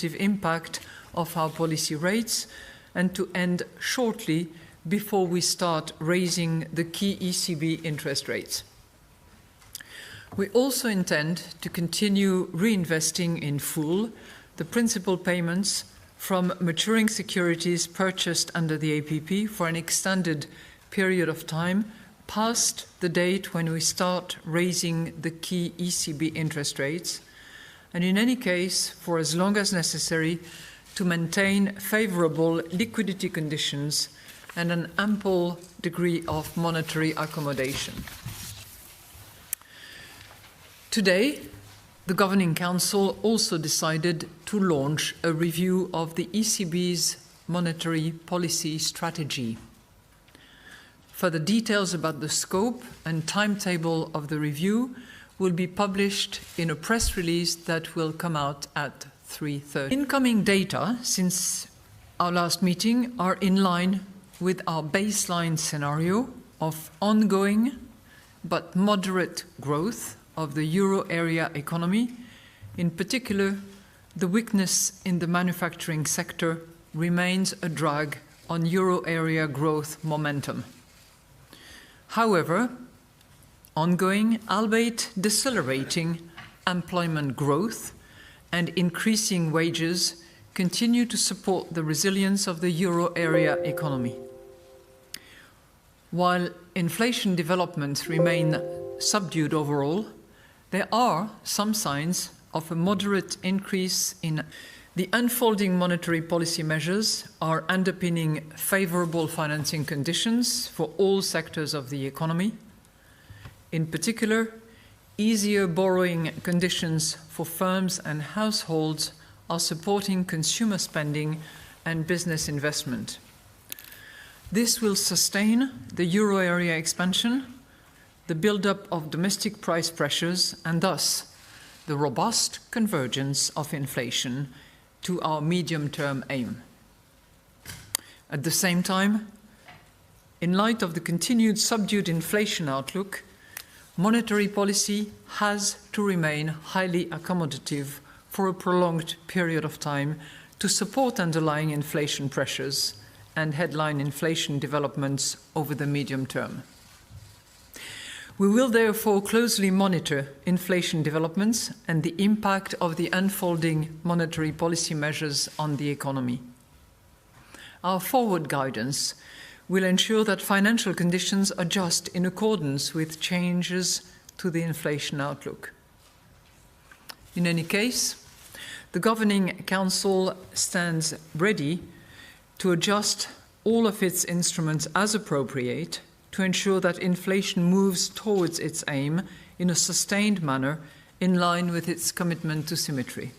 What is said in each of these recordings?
competitive impact of our policy rates and to end shortly before we start raising the key ECB interest rates. We also intend to continue reinvesting in full the principal payments from maturing securities purchased under the APP for an extended period of time past the date when we start raising the key ECB interest rates, and in any case for as long as necessary to maintain favourable liquidity conditions and an ample degree of monetary accommodation. Today, the Governing Council also decided to launch a review of the ECB's monetary policy strategy. Further details about the scope and timetable of the review will be published in a press release that will come out at 3:30. Incoming data since our last meeting are in line with our baseline scenario of ongoing but moderate growth of the euro area economy. In particular, the weakness in the manufacturing sector remains a drag on euro area growth momentum. However, ongoing, albeit decelerating, employment growth and increasing wages continue to support the resilience of the euro area economy. While inflation developments remain subdued overall, there are some signs of a moderate increase in the unfolding monetary policy measures are underpinning favourable financing conditions for all sectors of the economy. In particular, easier borrowing conditions for firms and households are supporting consumer spending and business investment. This will sustain the euro area expansion, the build-up of domestic price pressures, and thus the robust convergence of inflation to our medium-term aim. At the same time, in light of the continued subdued inflation outlook, monetary policy has to remain highly accommodative for a prolonged period of time to support underlying inflation pressures and headline inflation developments over the medium term. We will therefore closely monitor inflation developments and the impact of the unfolding monetary policy measures on the economy. Our forward guidance will ensure that financial conditions adjust in accordance with changes to the inflation outlook. In any case, the Governing Council stands ready to adjust all of its instruments as appropriate to ensure that inflation moves towards its aim in a sustained manner in line with its commitment to symmetry.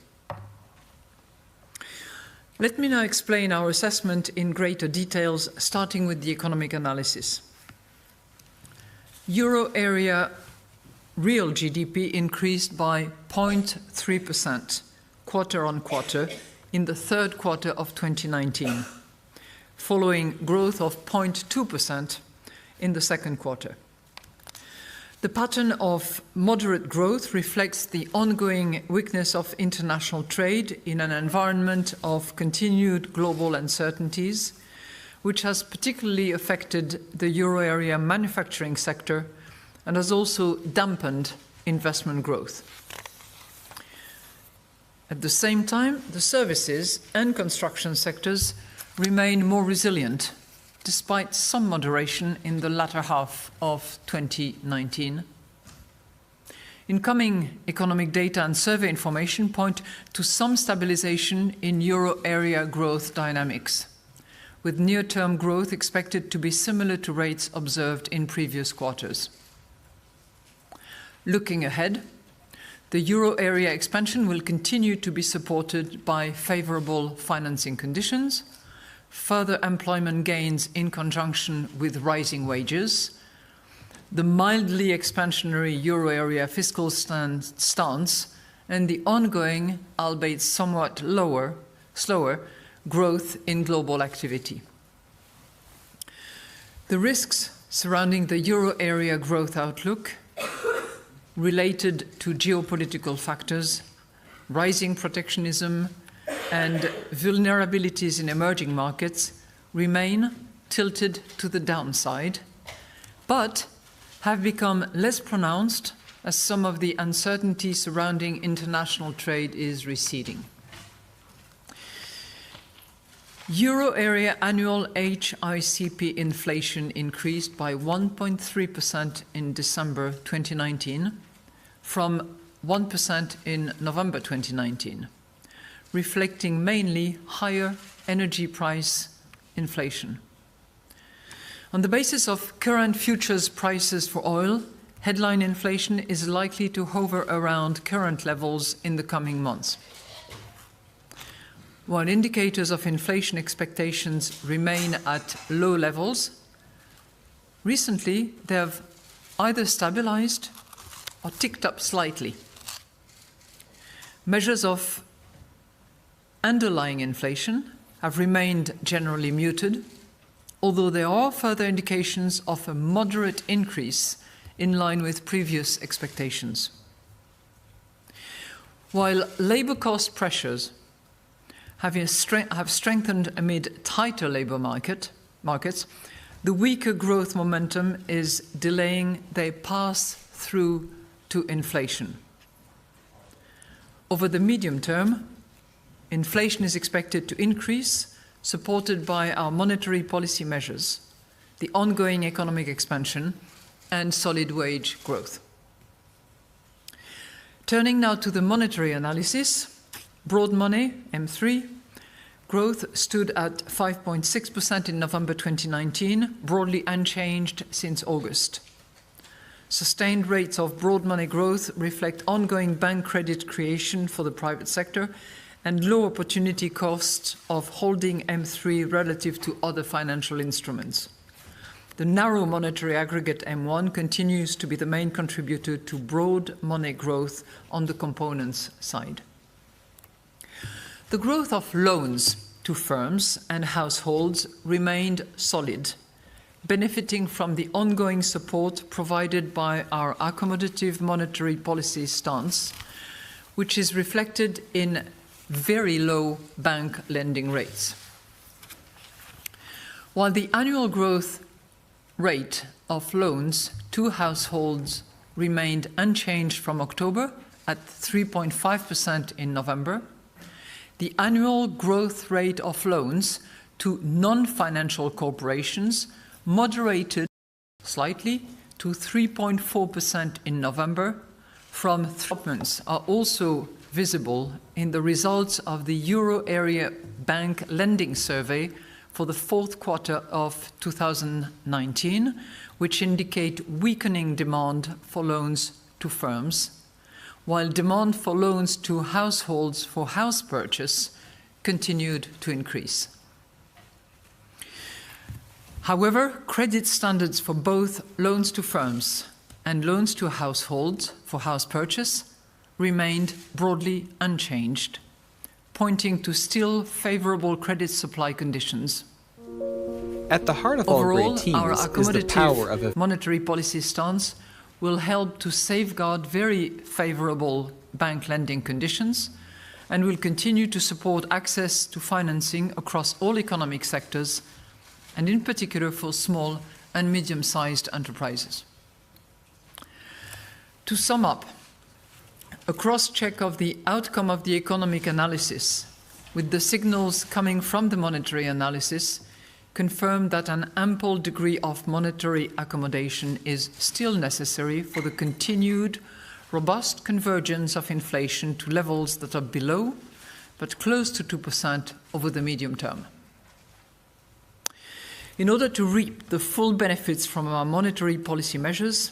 Let me now explain our assessment in greater details, starting with the economic analysis. Euro area real GDP increased by 0.3% quarter on quarter in the third quarter of 2019, following growth of 0.2% in the second quarter. The pattern of moderate growth reflects the ongoing weakness of international trade in an environment of continued global uncertainties, which has particularly affected the euro area manufacturing sector and has also dampened investment growth. At the same time, the services and construction sectors remain more resilient, despite some moderation in the latter half of 2019. Incoming economic data and survey information point to some stabilization in euro area growth dynamics, with near-term growth expected to be similar to rates observed in previous quarters. Looking ahead, the euro area expansion will continue to be supported by favorable financing conditions, further employment gains in conjunction with rising wages, the mildly expansionary euro area fiscal stance, and the ongoing, albeit somewhat slower, growth in global activity. The risks surrounding the euro area growth outlook related to geopolitical factors, rising protectionism, and vulnerabilities in emerging markets remain tilted to the downside, but have become less pronounced as some of the uncertainty surrounding international trade is receding. Euro area annual HICP inflation increased by 1.3% in December 2019 from 1% in November 2019, reflecting mainly higher energy price inflation. On the basis of current futures prices for oil, headline inflation is likely to hover around current levels in the coming months. While indicators of inflation expectations remain at low levels, recently they have either stabilized or ticked up slightly. Measures of underlying inflation have remained generally muted, although there are further indications of a moderate increase in line with previous expectations. While labour cost pressures have strengthened amid tighter labour markets, the weaker growth momentum is delaying their pass through to inflation. Over the medium term, inflation is expected to increase, supported by our monetary policy measures, the ongoing economic expansion, and solid wage growth. Turning now to the monetary analysis, broad money, M3, growth stood at 5.6% in November 2019, broadly unchanged since August. Sustained rates of broad money growth reflect ongoing bank credit creation for the private sector and low opportunity costs of holding M3 relative to other financial instruments. The narrow monetary aggregate M1 continues to be the main contributor to broad money growth on the components side. The growth of loans to firms and households remained solid, benefiting from the ongoing support provided by our accommodative monetary policy stance, which is reflected in very low bank lending rates. While the annual growth rate of loans to households remained unchanged from October at 3.5% in November, the annual growth rate of loans to non-financial corporations moderated slightly to 3.4% in November from developments are also visible in the results of the Euro Area Bank Lending Survey for the fourth quarter of 2019, which indicate weakening demand for loans to firms, while demand for loans to households for house purchase continued to increase. However, credit standards for both loans to firms and loans to households for house purchase remained broadly unchanged, pointing to still favourable credit supply conditions. At the heart of all great teams is the power of a monetary policy stance will help to safeguard very favourable bank lending conditions and will continue to support access to financing across all economic sectors, and in particular for small and medium-sized enterprises. To sum up, a cross-check of the outcome of the economic analysis with the signals coming from the monetary analysis confirm that an ample degree of monetary accommodation is still necessary for the continued robust convergence of inflation to levels that are below but close to 2% over the medium term. In order to reap the full benefits from our monetary policy measures,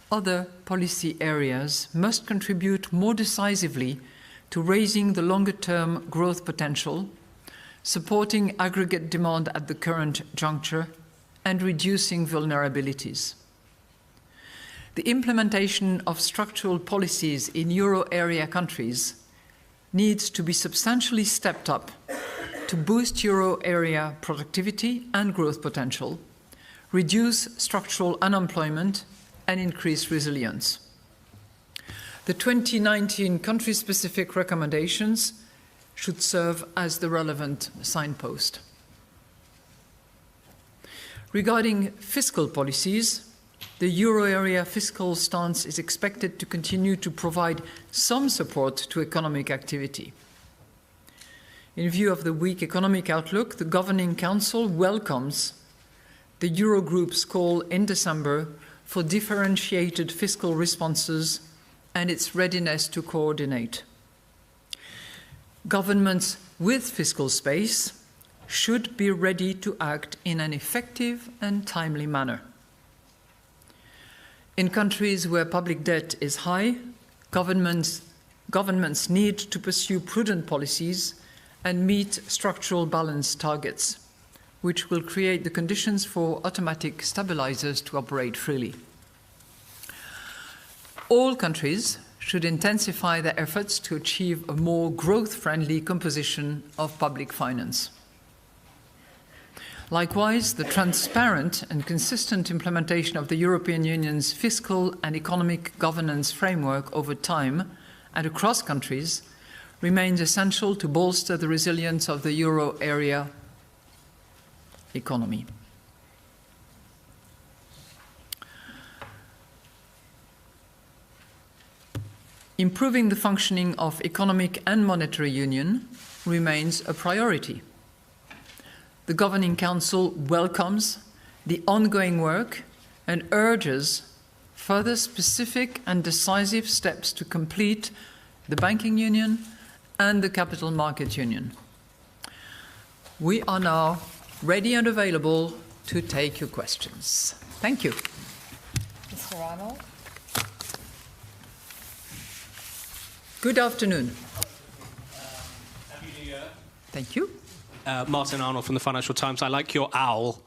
other policy areas must contribute more decisively to raising the longer-term growth potential, supporting aggregate demand at the current juncture, and reducing vulnerabilities. The implementation of structural policies in euro area countries needs to be substantially stepped up to boost euro area productivity and growth potential, reduce structural unemployment, and increase resilience. The 2019 country-specific recommendations should serve as the relevant signpost. Regarding fiscal policies, the euro area fiscal stance is expected to continue to provide some support to economic activity. In view of the weak economic outlook, the Governing Council welcomes the Eurogroup's call in December for differentiated fiscal responses and its readiness to coordinate. Governments with fiscal space should be ready to act in an effective and timely manner. In countries where public debt is high, governments need to pursue prudent policies and meet structural balance targets, which will create the conditions for automatic stabilizers to operate freely. All countries should intensify their efforts to achieve a more growth-friendly composition of public finance. Likewise, the transparent and consistent implementation of the European Union's fiscal and economic governance framework over time and across countries remains essential to bolster the resilience of the euro area economy. Improving the functioning of economic and monetary union remains a priority. The Governing Council welcomes the ongoing work and urges further specific and decisive steps to complete the banking union and the capital market union. We are now ready and available to take your questions. Thank you. Mr. Arnold. Good afternoon. Happy New Year. Thank you. Martin Arnold from the Financial Times. I like your owl.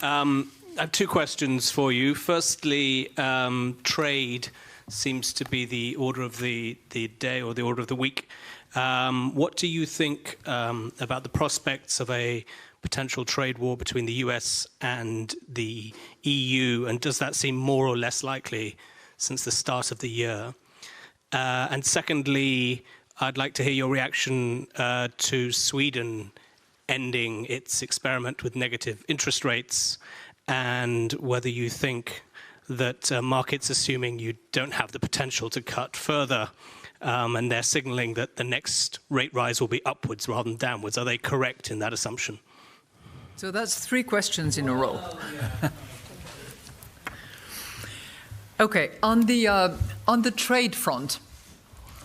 I have two questions for you. Firstly, trade seems to be the order of the day or the order of the week. What do you think about the prospects of a potential trade war between the US and the EU, and does that seem more or less likely since the start of the year? And secondly, I'd like to hear your reaction to Sweden ending its experiment with negative interest rates, and whether you think that markets, assuming you don't have the potential to cut further, and they're signaling that the next rate rise will be upwards rather than downwards. Are they correct in that assumption? So that's three questions in a row. Okay, on the trade front,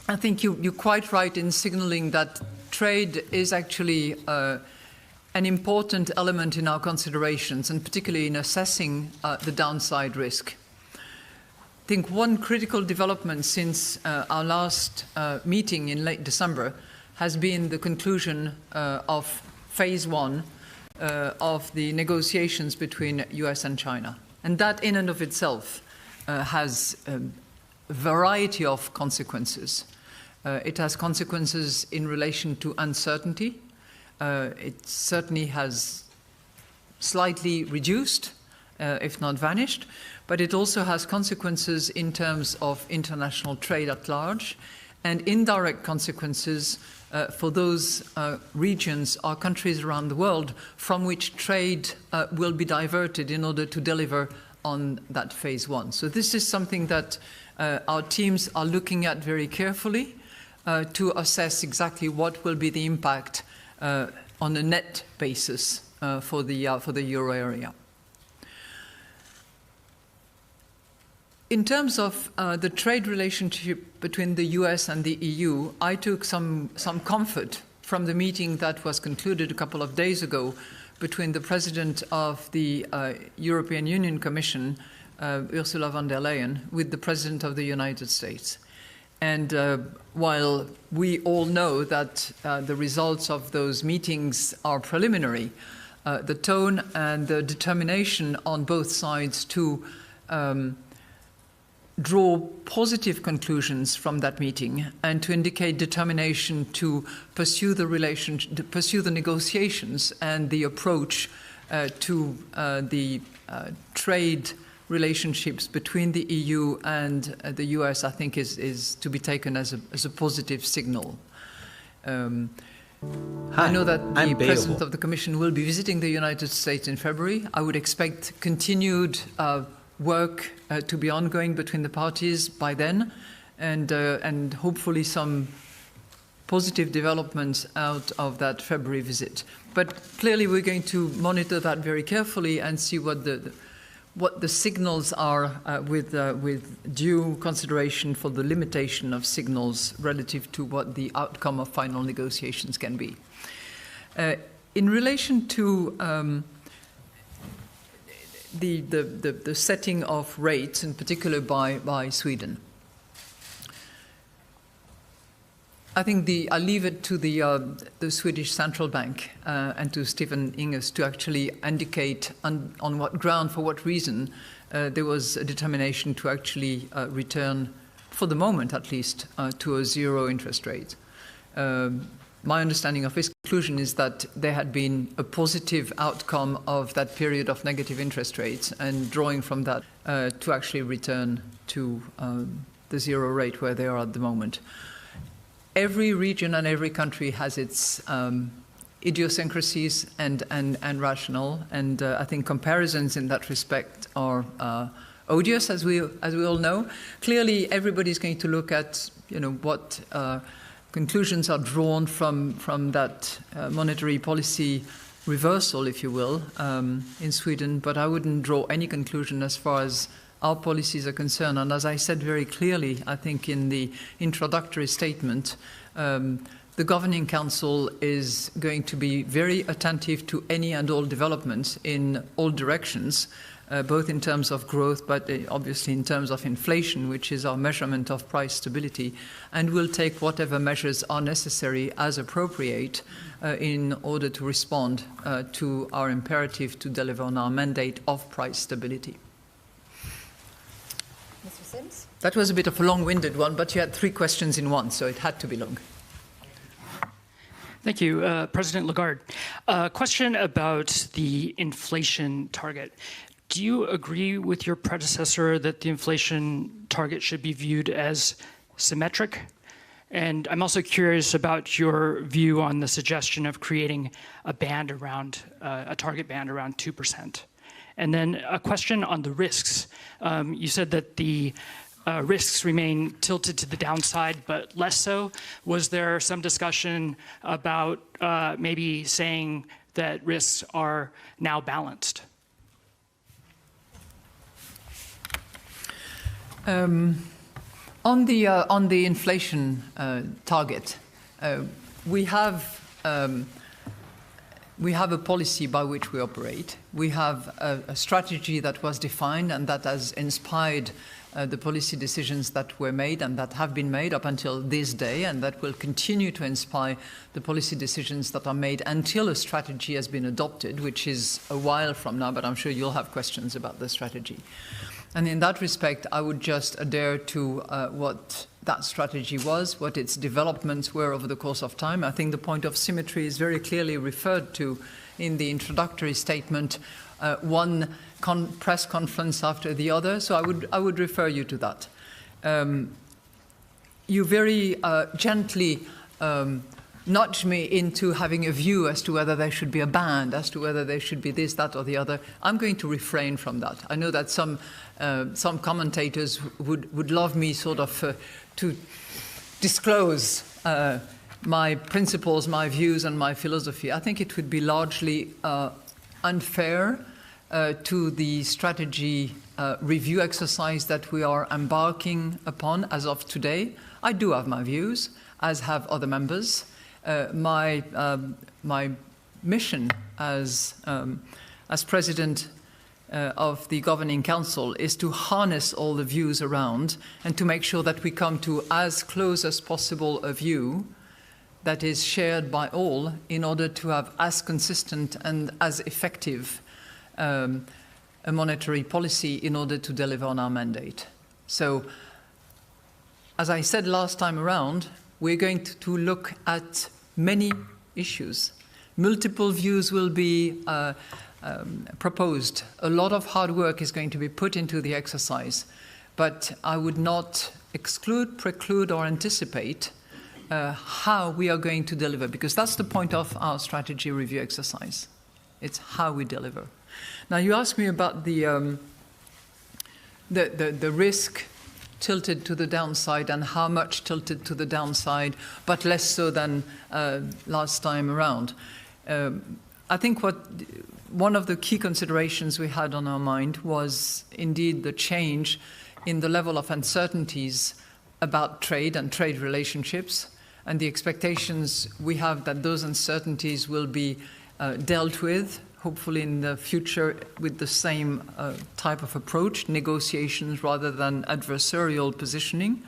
I think you're quite right in signaling that trade is actually an important element in our considerations, and particularly in assessing the downside risk. I think one critical development since our last meeting in late December has been the conclusion of phase one of the negotiations between US and China. And that in and of itself has a variety of consequences. It has consequences in relation to uncertainty. It certainly has slightly reduced, if not vanished, but it also has consequences in terms of international trade at large and indirect consequences for those regions or countries around the world from which trade will be diverted in order to deliver on that phase one. So this is something that our teams are looking at very carefully to assess exactly what will be the impact on a net basis for the euro area. In terms of the trade relationship between the US and the EU, I took some comfort from the meeting that was concluded a couple of days ago between the President of the European Union Commission, Ursula von der Leyen, with the President of the United States. And while we all know that the results of those meetings are preliminary, the tone and the determination on both sides to draw positive conclusions from that meeting and to indicate determination to pursue the negotiations and the approach to the trade relationships between the EU and the US, I think is to be taken as a positive signal. I know that the President of the Commission will be visiting the United States in February. I would expect continued work to be ongoing between the parties by then, and hopefully some positive developments out of that February visit. But clearly we're going to monitor that very carefully and see what the signals are with due consideration for the limitation of signals relative to what the outcome of final negotiations can be. In relation to the setting of rates, in particular by Sweden, I think I'll leave it to the Swedish Central Bank and to Stephen Ingves to actually indicate on what ground, for what reason, there was a determination to actually return, for the moment at least, to a zero interest rate. My understanding of his conclusion is that there had been a positive outcome of that period of negative interest rates, and drawing from that to actually return to the zero rate where they are at the moment. Every region and every country has its idiosyncrasies and rationale, and I think comparisons in that respect are odious, as we all know. Clearly, everybody's going to look at what conclusions are drawn from that monetary policy reversal, if you will, in Sweden. But I wouldn't draw any conclusion as far as our policies are concerned. And as I said very clearly, I think in the introductory statement, the Governing Council is going to be very attentive to any and all developments in all directions, both in terms of growth, but obviously in terms of inflation, which is our measurement of price stability, and will take whatever measures are necessary as appropriate in order to respond to our imperative to deliver on our mandate of price stability. Mr. Sims? That was a bit of a long-winded one, but you had 3 questions in one, so it had to be long. Thank you, President Lagarde. Question about the inflation target. Do you agree with your predecessor that the inflation target should be viewed as symmetric? And I'm also curious about your view on the suggestion of creating a band around, a target band around 2%. And then a question on the risks. You said that the risks remain tilted to the downside, but less so. Was there some discussion about maybe saying that risks are now balanced? On the inflation target, we have a policy by which we operate. We have a strategy that was defined and that has inspired the policy decisions that were made and that have been made up until this day, and that will continue to inspire the policy decisions that are made until a strategy has been adopted, which is a while from now, but I'm sure you'll have questions about the strategy. And in that respect, I would just adhere to what that strategy was, what its developments were over the course of time. I think the point of symmetry is very clearly referred to in the introductory statement, one press conference after the other. So I would refer you to that. You very gently nudge me into having a view as to whether there should be a band, as to whether there should be this, that, or the other. I'm going to refrain from that. I know that some commentators would love me sort of to disclose my principles, my views, and my philosophy. I think it would be largely unfair to the strategy review exercise that we are embarking upon as of today. I do have my views, as have other members. My mission as president of the Governing Council is to harness all the views around and to make sure that we come to as close as possible a view that is shared by all in order to have as consistent and as effective a monetary policy in order to deliver on our mandate. So, as I said last time around, we're going to look at many issues. Multiple views will be proposed. A lot of hard work is going to be put into the exercise, but I would not exclude, preclude, or anticipate how we are going to deliver, because that's the point of our strategy review exercise. It's how we deliver. Now, you asked me about the risk tilted to the downside and how much tilted to the downside, but less so than last time around. I think one of the key considerations we had on our mind was indeed the change in the level of uncertainties about trade and trade relationships, and the expectations we have that those uncertainties will be dealt with, hopefully in the future, with the same type of approach, negotiations rather than adversarial positioning.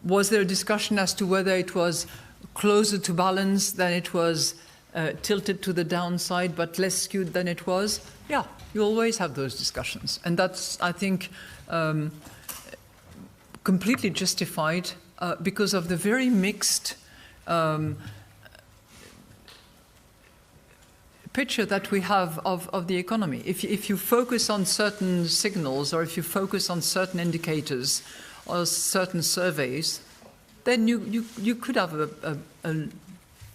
Was there a discussion as to whether it was closer to balance than it was tilted to the downside but less skewed than it was? Yeah, you always have those discussions. And that's, I think, completely justified because of the very mixed picture that we have of the economy. If you focus on certain signals, or if you focus on certain indicators or certain surveys, then you could have a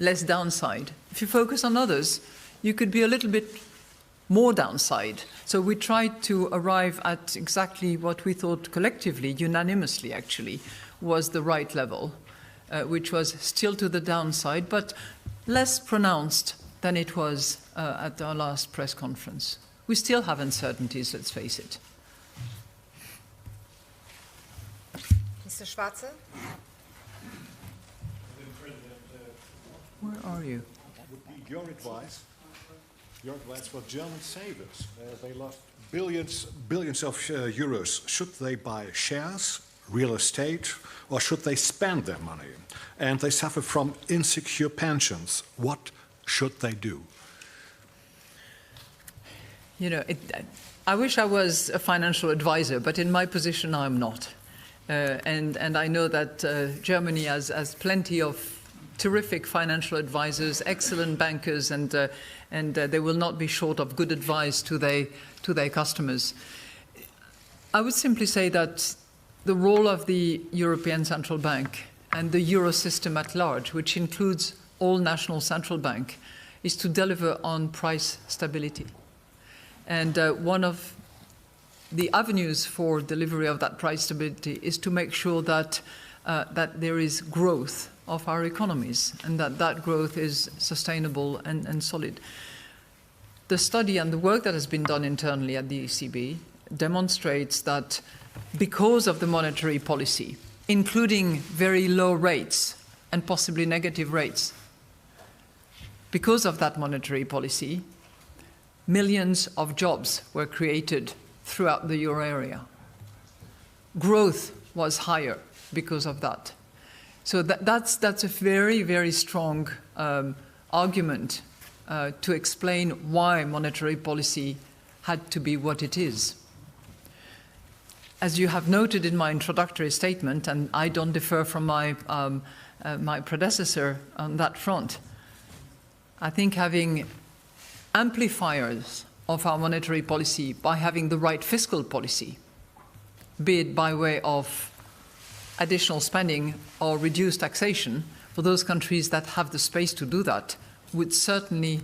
less downside. If you focus on others, you could be a little bit more downside. So we tried to arrive at exactly what we thought collectively, unanimously actually, was the right level, which was still to the downside, but less pronounced than it was at our last press conference. We still have uncertainties, let's face it. Mr. Schwarze? Where are you? Would be your advice for German savers. They lost billions of euros. Should they buy shares, real estate, or should they spend their money? And they suffer from insecure pensions. What should they do? You know, I wish I was a financial advisor, but in my position I'm not. And I know that Germany has plenty of terrific financial advisors, excellent bankers, and they will not be short of good advice to their customers. I would simply say that the role of the European Central Bank and the Euro system at large, which includes all national central banks, is to deliver on price stability. And one of the avenues for delivery of that price stability is to make sure that there is growth of our economies, and that growth is sustainable and solid. The study and the work that has been done internally at the ECB demonstrates that because of the monetary policy, including very low rates and possibly negative rates, because of that monetary policy, millions of jobs were created throughout the euro area. Growth was higher because of that. So that's a very, very strong argument to explain why monetary policy had to be what it is. As you have noted in my introductory statement, and I don't differ from my predecessor on that front, I think having amplifiers of our monetary policy by having the right fiscal policy, be it by way of additional spending or reduced taxation, for those countries that have the space to do that, would certainly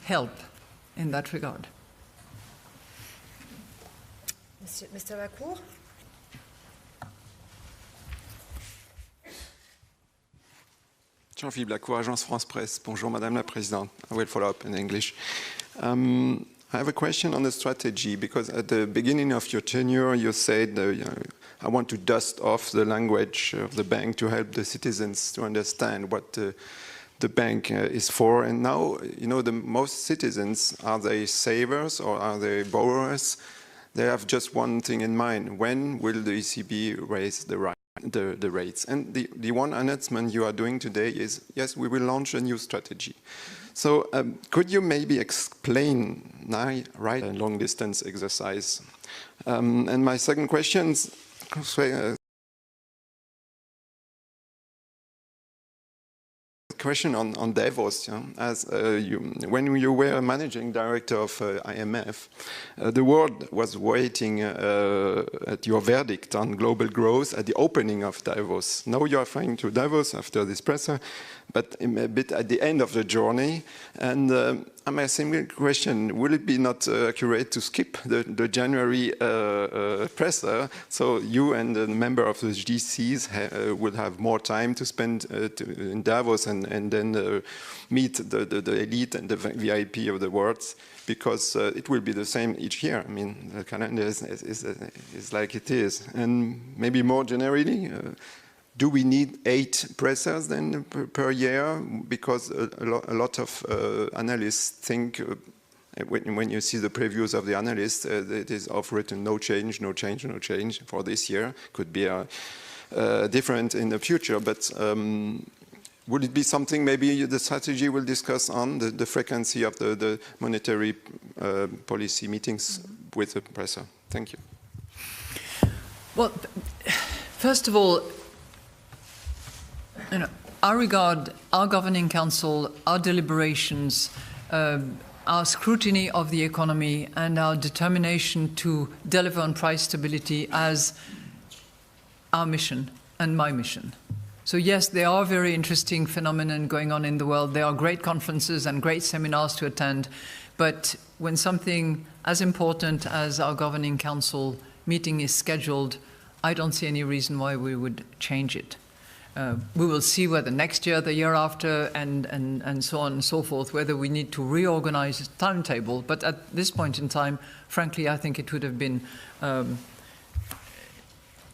help in that regard. Mr. Lacour? Jean-Philippe Lacour, Agence France Presse. Bonjour, Madame la Présidente. I will follow up in English. I have a question on the strategy, because at the beginning of your tenure, you said, I want to dust off the language of the bank to help the citizens to understand what the bank is for. And now, you know, the most citizens, are they savers or are they borrowers? They have just one thing in mind: when will the ECB raise the rates? And the one announcement you are doing today is, yes, we will launch a new strategy. So could you maybe explain now, right, a long-distance exercise? And my second question is, Question on Davos. Yeah? When you were managing director of IMF, the world was waiting at your verdict on global growth at the opening of Davos. Now you are flying to Davos after this presser, but a bit at the end of the journey. And I'm asking a question, will it be not accurate to skip the January presser, so you and the member of the GCs will have more time to spend in Davos and then meet the elite and the VIP of the world, because it will be the same each year. I mean, the calendar is like it is. And maybe more generally, do we need 8 pressers then per year? Because a lot of analysts think, when you see the previews of the analysts, it is offered no change, no change, no change for this year. Could be different in the future, but would it be something maybe the strategy will discuss on the frequency of the monetary policy meetings with the presser? Thank you. Well, first of all, I regard our governing council, our deliberations, our scrutiny of the economy and our determination to deliver on price stability as our mission and my mission. So yes, there are very interesting phenomena going on in the world. There are great conferences and great seminars to attend. But when something as important as our governing council meeting is scheduled, I don't see any reason why we would change it. We will see whether next year, the year after, and so on and so forth, whether we need to reorganize the timetable. But at this point in time, frankly, I think it would have been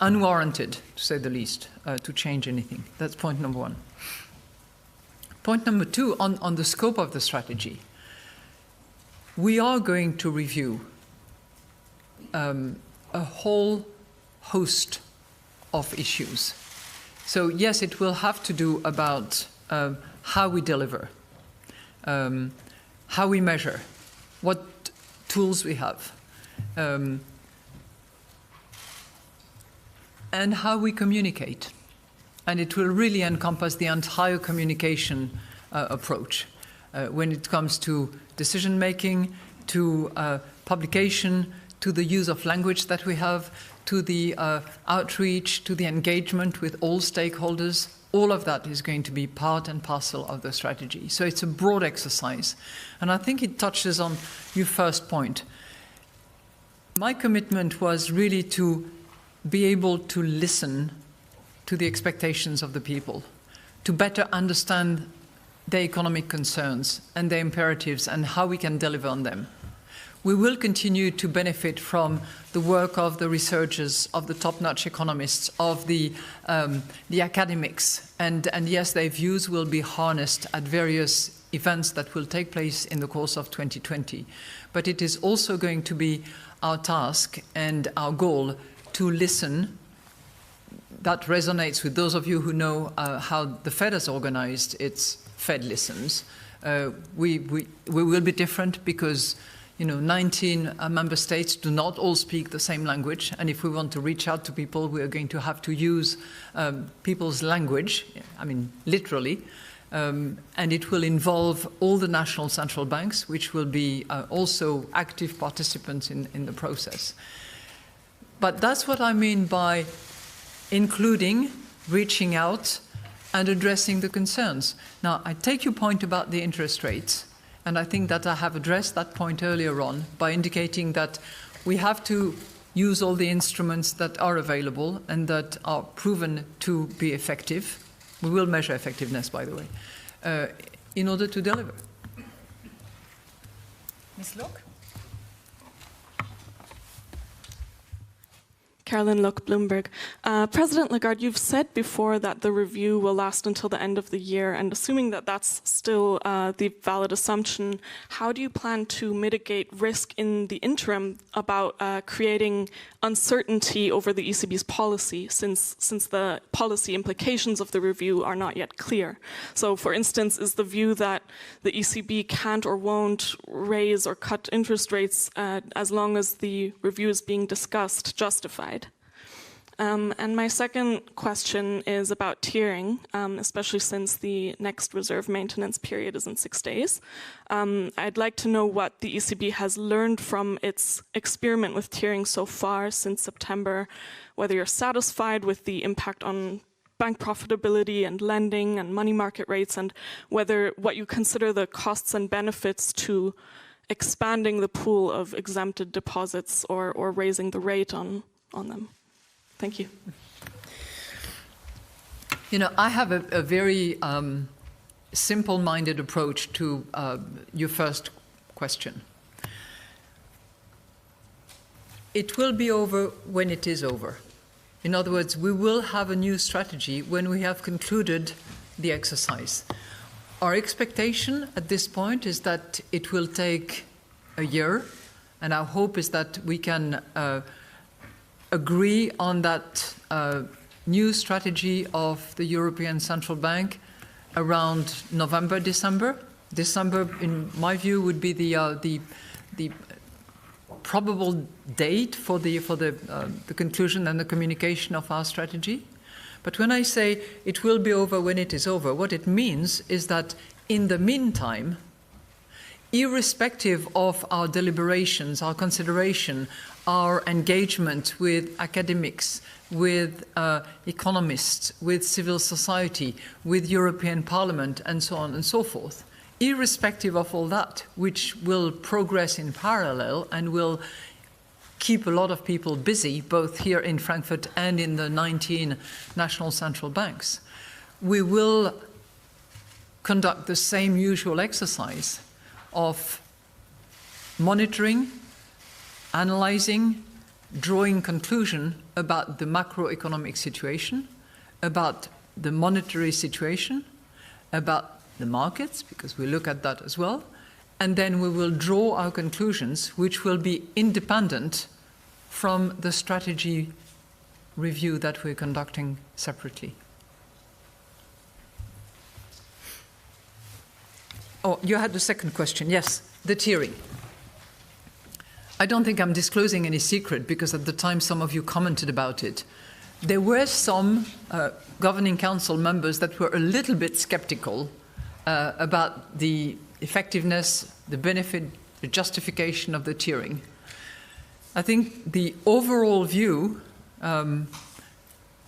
unwarranted, to say the least, to change anything. That's point number one. Point number two, on the scope of the strategy. We are going to review a whole host of issues. So yes, it will have to do about how we deliver, how we measure, what tools we have, and how we communicate. And it will really encompass the entire communication approach when it comes to decision-making, to publication, to the use of language that we have, to the outreach, to the engagement with all stakeholders. All of that is going to be part and parcel of the strategy. So it's a broad exercise. And I think it touches on your first point. My commitment was really to be able to listen to the expectations of the people, to better understand their economic concerns and their imperatives and how we can deliver on them. We will continue to benefit from the work of the researchers, of the top-notch economists, of the academics, and yes, their views will be harnessed at various events that will take place in the course of 2020. But it is also going to be our task and our goal to listen. That resonates with those of you who know how the Fed has organized its Fed Listens. We will be different because 19 member states do not all speak the same language, and if we want to reach out to people, we are going to have to use people's language, I mean, literally, and it will involve all the national central banks, which will be also active participants in the process. But that's what I mean by including, reaching out, and addressing the concerns. Now, I take your point about the interest rates. And I think that I have addressed that point earlier on by indicating that we have to use all the instruments that are available and that are proven to be effective. We will measure effectiveness, by the way, in order to deliver. Ms. Luck? Carolyn Luck, Bloomberg. President Lagarde, you've said before that the review will last until the end of the year, and assuming that that's still the valid assumption, how do you plan to mitigate risk in the interim about creating uncertainty over the ECB's policy, since the policy implications of the review are not yet clear? So, for instance, is the view that the ECB can't or won't raise or cut interest rates as long as the review is being discussed justified? And my second question is about tiering, especially since the next reserve maintenance period is in 6 days. I'd like to know what the ECB has learned from its experiment with tiering so far since September, whether you're satisfied with the impact on bank profitability and lending and money market rates, and whether what you consider the costs and benefits to expanding the pool of exempted deposits or raising the rate on them. Thank you. You know, I have a very simple-minded approach to your first question. It will be over when it is over. In other words, we will have a new strategy when we have concluded the exercise. Our expectation at this point is that it will take a year, and our hope is that we can agree on that new strategy of the European Central Bank around November, December. December, in my view, would be the probable date for the conclusion and the communication of our strategy. But when I say it will be over when it is over, what it means is that in the meantime, irrespective of our deliberations, our consideration, our engagement with academics, with economists, with civil society, with European Parliament, and so on and so forth, irrespective of all that, which will progress in parallel and will keep a lot of people busy, both here in Frankfurt and in the 19 national central banks, we will conduct the same usual exercise of monitoring, analyzing, drawing conclusion about the macroeconomic situation, about the monetary situation, about the markets, because we look at that as well, and then we will draw our conclusions, which will be independent from the strategy review that we're conducting separately. Oh, you had the second question. Yes, the tiering. I don't think I'm disclosing any secret, because at the time some of you commented about it. There were some governing council members that were a little bit skeptical about the effectiveness, the benefit, the justification of the tiering. I think the overall view, I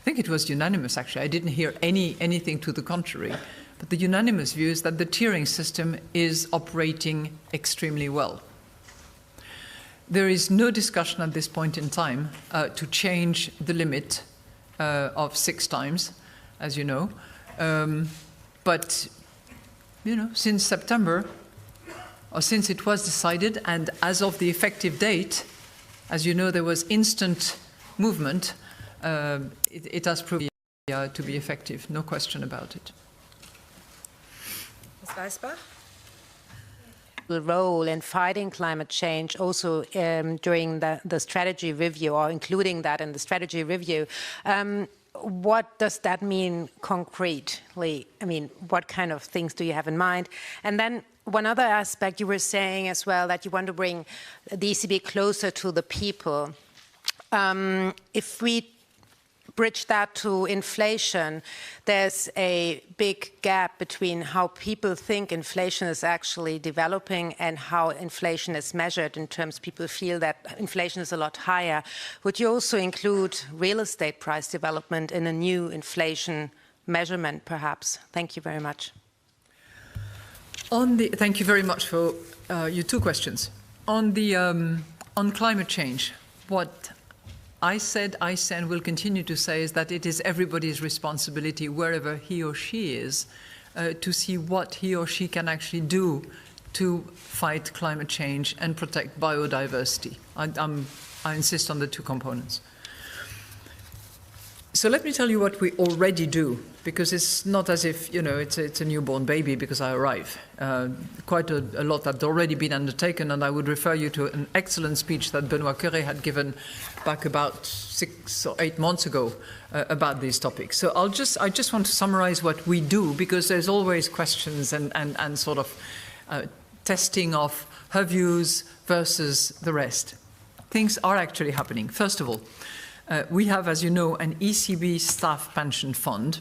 think it was unanimous actually, I didn't hear anything to the contrary, but the unanimous view is that the tiering system is operating extremely well. There is no discussion at this point in time to change the limit of 6 times, as you know. But, you know, since September, or since it was decided, and as of the effective date, as you know, there was instant movement, it has proved to be effective, no question about it. Ms. Weisbach? Role in fighting climate change also during the strategy review, or including that in the strategy review. What does that mean concretely? I mean, what kind of things do you have in mind? And then one other aspect, you were saying as well that you want to bring the ECB closer to the people. If we bridge that to inflation, there's a big gap between how people think inflation is actually developing and how inflation is measured. In terms, people feel that inflation is a lot higher. Would you also include real estate price development in a new inflation measurement, perhaps? Thank you very much. Thank you very much for your 2 questions. On climate change, what I said, and will continue to say, is that it is everybody's responsibility, wherever he or she is, to see what he or she can actually do to fight climate change and protect biodiversity. I insist on the 2 components. So let me tell you what we already do, because it's not as if, you know, it's a newborn baby because I arrive. Quite a lot had already been undertaken, and I would refer you to an excellent speech that Benoît Cœuré had given back about 6 or 8 months ago about these topics. So I just want to summarize what we do, because there's always questions and sort of testing of her views versus the rest. Things are actually happening. First of all, We have, as you know, an ECB staff pension fund.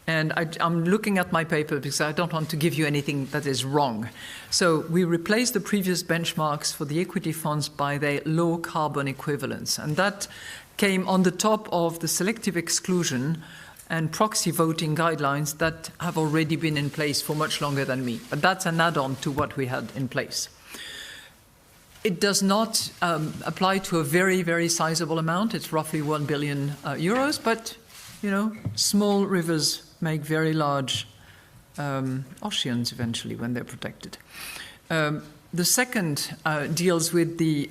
And I'm looking at my paper because I don't want to give you anything that is wrong. So we replaced the previous benchmarks for the equity funds by their low carbon equivalents. And that came on the top of the selective exclusion and proxy voting guidelines that have already been in place for much longer than me. But that's an add-on to what we had in place. It does not apply to a very, very sizable amount. It's roughly 1 billion euros, but, you know, small rivers make very large oceans eventually when they're protected. The second deals with the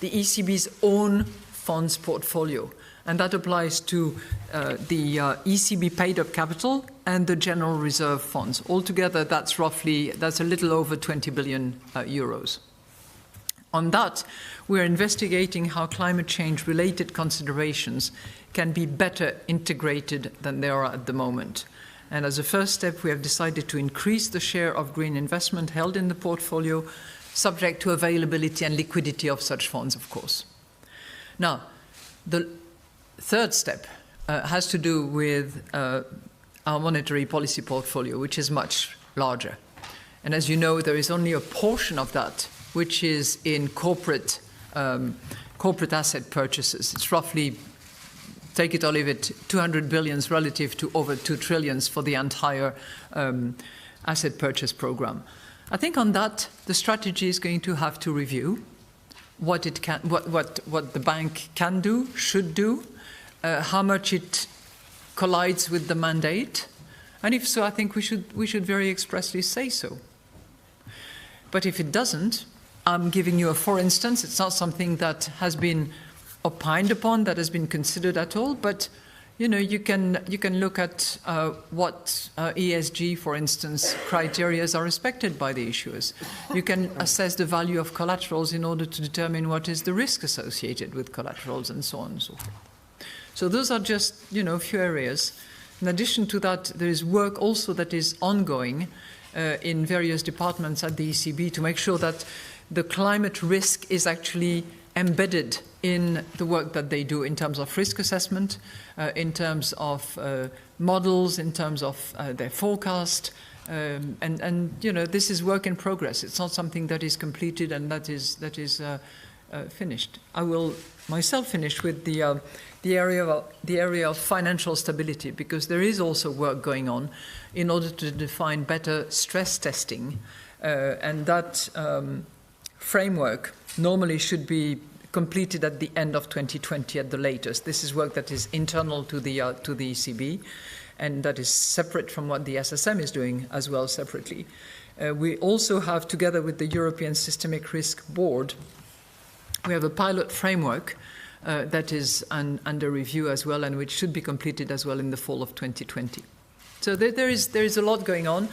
ECB's own funds portfolio, and that applies to the ECB paid-up capital and the general reserve funds. Altogether, that's a little over 20 billion euros. On that, we're investigating how climate change-related considerations can be better integrated than they are at the moment. And as a first step, we have decided to increase the share of green investment held in the portfolio, subject to availability and liquidity of such funds, of course. Now, the third step has to do with our monetary policy portfolio, which is much larger. And as you know, there is only a portion of that which is in corporate asset purchases. It's roughly, take it or leave it, 200 billions relative to over 2 trillions for the entire asset purchase program. I think on that, the strategy is going to have to review what the bank can do, should do, how much it collides with the mandate, and if so, I think we should very expressly say so. But if it doesn't, I'm giving you a for instance. It's not something that has been opined upon, that has been considered at all, but you know, you can look at what ESG, for instance, criteria are respected by the issuers. You can assess the value of collaterals in order to determine what is the risk associated with collaterals and so on and so forth. So those are just, you know, a few areas. In addition to that, there is work also that is ongoing in various departments at the ECB to make sure that the climate risk is actually embedded in the work that they do in terms of risk assessment, in terms of models, in terms of their forecast, and you know, this is work in progress. It's not something that is completed and that is finished. I will myself finish with the area of financial stability, because there is also work going on in order to define better stress testing, and that framework normally should be completed at the end of 2020 at the latest. This is work that is internal to the ECB, and that is separate from what the SSM is doing as well separately. We also have, together with the European Systemic Risk Board, we have a pilot framework that is under review as well, and which should be completed as well in the fall of 2020. So there is a lot going on,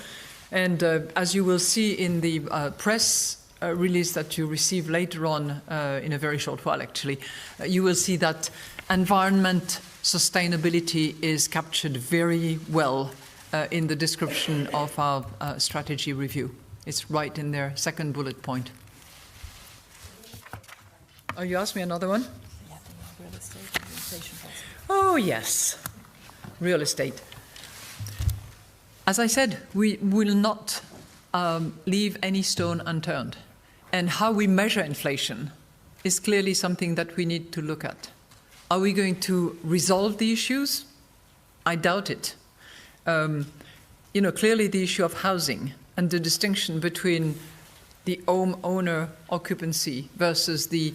and as you will see in the press release that you receive later on in a very short while, actually, you will see that environment sustainability is captured very well in the description of our strategy review. It's right in their second bullet point. Oh, you asked me another one? Oh, yes. Real estate. As I said, we will not leave any stone unturned. And how we measure inflation is clearly something that we need to look at. Are we going to resolve the issues? I doubt it. You know, clearly the issue of housing and the distinction between the home owner occupancy versus the